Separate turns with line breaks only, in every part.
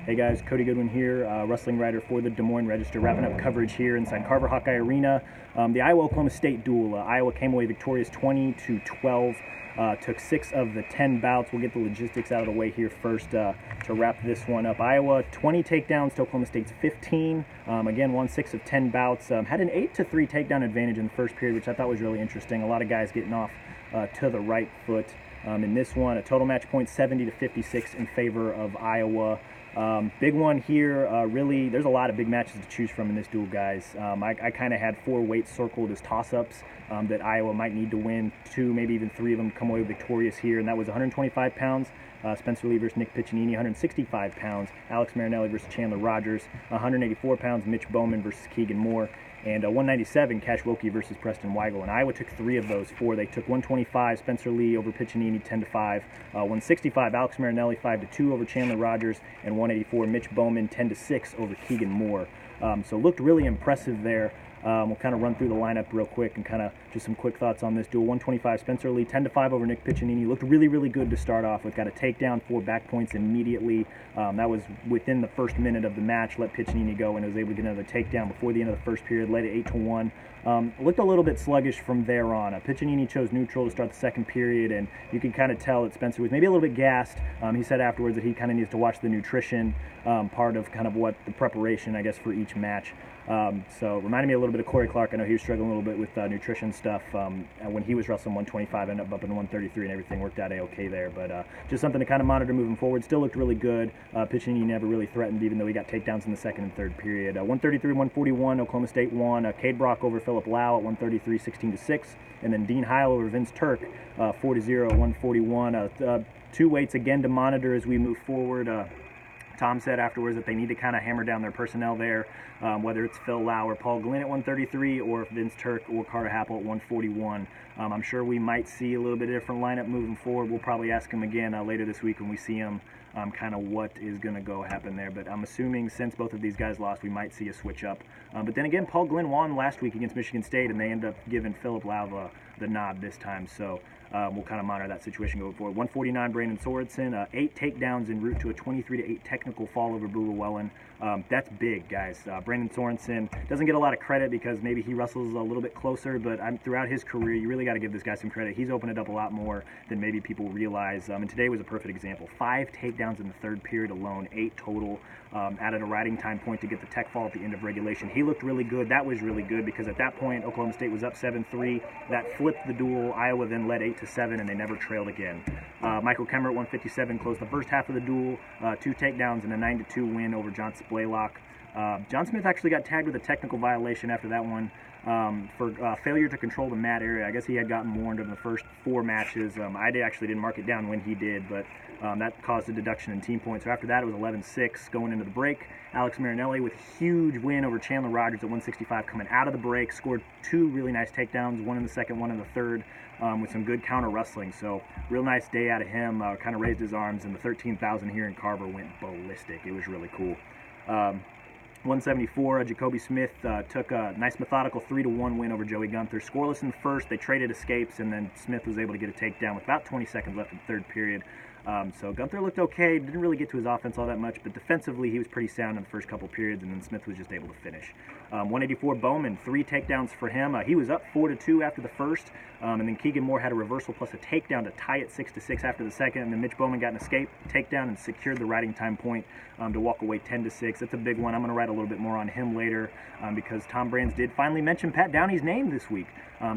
Hey guys, Cody Goodwin here, wrestling writer for the Des Moines Register, wrapping up coverage here inside Carver Hawkeye Arena. The Iowa-Oklahoma State duel. Iowa came away victorious 20-12. Took 6 of the 10 bouts. We'll get the logistics out of the way here first to wrap this one up. Iowa 20 takedowns to Oklahoma State's 15. Again, won 6 of 10 bouts. Had an 8-3 takedown advantage in the first period, which I thought was really interesting. A lot of guys getting off to the right foot in this one. A total match point 70-56 in favor of Iowa. Big one here, really, there's a lot of big matches to choose from in this duel, guys. I kind of had 4 weights circled as toss-ups that Iowa might need to win. 2, maybe even 3 of them come away victorious here, and that was 125 pounds, Spencer Lee versus Nick Piccinini, 165 pounds, Alex Marinelli versus Chandler Rogers, 184 pounds, Mitch Bowman versus Keegan Moore, and 197, Cash Wilkie versus Preston Weigel. And Iowa took 3 of those 4. They took 125, Spencer Lee over Piccinini, 10-5. 165, Alex Marinelli, 5-2 over Chandler Rogers. And 184, Mitch Bowman, 10-6 over Keegan Moore. So looked really impressive there. We'll kind of run through the lineup real quick and kind of just some quick thoughts on this duel. 125, Spencer Lee, 10-5 over Nick Piccinini. Looked really, really good to start off with. Got a takedown, 4 back points immediately. That was within the first minute of the match. Let Piccinini go and was able to get another takedown before the end of the first period. Led it 8-1. Looked a little bit sluggish from there on. Piccinini chose neutral to start the second period, and you can kind of tell that Spencer was maybe a little bit gassed. He said afterwards that he kind of needs to watch the nutrition part of kind of what the preparation, I guess, for each match. So reminded me a little bit of Cory Clark. I know he was struggling a little bit with nutrition stuff when he was wrestling 125, ended up in 133, and everything worked out okay there. But just something to kind of monitor moving forward. Still looked really good. Piccinini never really threatened, even though he got takedowns in the second and third period. 133-141, Oklahoma State won. Cade Brock over Philip Lau at 133, 16-6, and then Dean Heil over Vince Turk, 4-0 at 141. 2 weights again to monitor as we move forward. Tom said afterwards that they need to kind of hammer down their personnel there, whether it's Phil Lau or Paul Glynn at 133 or Vince Turk or Carter Happel at 141. I'm sure we might see a little bit different lineup moving forward. We'll probably ask him again later this week when we see him kind of what is going to go happen there. But I'm assuming since both of these guys lost, we might see a switch up. But then again, Paul Glynn won last week against Michigan State, and they end up giving Philip Lau the nod this time. So we'll kind of monitor that situation going forward. 149, Brandon Sorenson, 8 takedowns en route to a 23-8 technical fall over Boo Llewellyn. That's big, guys. Brandon Sorenson doesn't get a lot of credit because maybe he wrestles a little bit closer, but throughout his career, you really got to give this guy some credit. He's opened it up a lot more than maybe people realize, and today was a perfect example. 5 takedowns in the third period alone, 8 total. Added a riding time point to get the tech fall at the end of regulation. He looked really good. That was really good because at that point, Oklahoma State was up 7-3. That flipped the duel. Iowa then led 8-7, and they never trailed again. Michael Kemmer at 157 closed the first half of the duel. 2 takedowns and a 9-2 win over John Splaylock. John Smith actually got tagged with a technical violation after that one for failure to control the mat area. I guess he had gotten warned in the first 4 matches. I actually didn't mark it down when he did, but that caused a deduction in team points. So after that, it was 11-6 going into the break. Alex Marinelli with a huge win over Chandler Rogers at 165 coming out of the break. Scored 2 really nice takedowns, 1 in the second, 1 in the third, with some good counter wrestling. So real nice day out of him. Kind of raised his arms, and the 13,000 here in Carver went ballistic. It was really cool. 174, Jacoby Smith took a nice methodical 3-1 win over Joey Gunther. Scoreless in the first, they traded escapes, and then Smith was able to get a takedown with about 20 seconds left in the third period. So Gunther looked okay, didn't really get to his offense all that much, but defensively he was pretty sound in the first couple periods, and then Smith was just able to finish. 184, Bowman, 3 takedowns for him. He was up 4-2 after the first, and then Keegan Moore had a reversal plus a takedown to tie it 6-6 after the second, and then Mitch Bowman got an escape, takedown, and secured the riding time point to walk away 10-6. That's a big one. I'm going to write a little bit more on him later because Tom Brands did finally mention Pat Downey's name this week.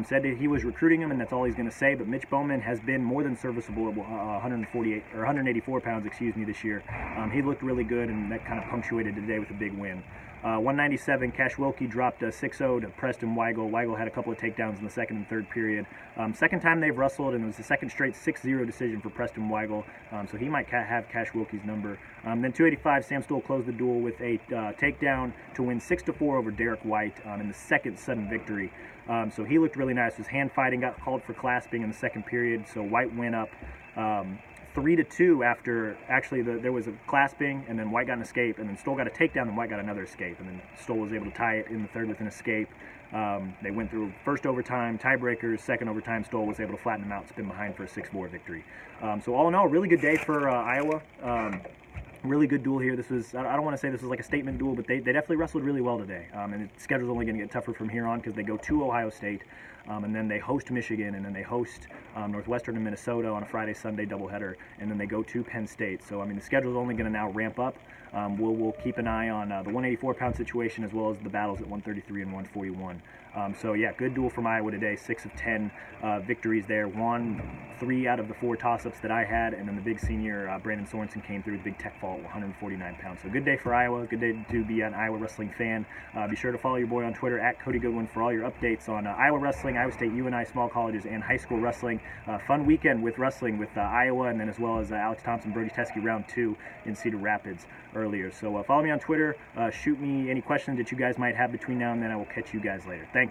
Said that he was recruiting him, and that's all he's going to say, but Mitch Bowman has been more than serviceable at 184 pounds, this year. He looked really good, and that kind of punctuated today with a big win. 197, Cash Wilkie dropped 6-0 to Preston Weigel. Weigel had a couple of takedowns in the second and third period. Second time they've wrestled, and it was the second straight 6-0 decision for Preston Weigel, so he might have Cash Wilkie's number. Then 285, Sam Stoll closed the duel with a takedown to win 6-4 over Derek White in the second sudden victory. So he looked really nice. Was hand fighting, got called for clasping in the second period, so White went up 3-2 after there was a clasping, and then White got an escape, and then Stoll got a takedown, and White got another escape, and then Stoll was able to tie it in the third with an escape. They went through first overtime, tiebreakers, second overtime. Stoll was able to flatten them out, spin behind for a 6-4 victory. So all in all, really good day for Iowa. Really good duel here. This was, I don't want to say this was like a statement duel, but they definitely wrestled really well today. And the schedule's only going to get tougher from here on because they go to Ohio State, and then they host Michigan, and then they host Northwestern and Minnesota on a Friday-Sunday doubleheader, and then they go to Penn State. So, I mean, the schedule's only going to now ramp up. We'll keep an eye on the 184-pound situation as well as the battles at 133 and 141. So, yeah, good duel from Iowa today. 6 of 10 victories there. Won 3 out of the 4 toss-ups that I had, and then the big senior, Brandon Sorenson, came through with big tech fall at 149 pounds. So good day for Iowa. Good day to be an Iowa wrestling fan. Be sure to follow your boy on Twitter at Cody Goodwin for all your updates on Iowa wrestling, Iowa State, UNI, small colleges, and high school wrestling. Fun weekend with wrestling with Iowa, and then as well as Alex Thompson, Brody Teske round 2 in Cedar Rapids earlier. So follow me on Twitter. Shoot me any questions that you guys might have between now and then. I will catch you guys later. Thanks.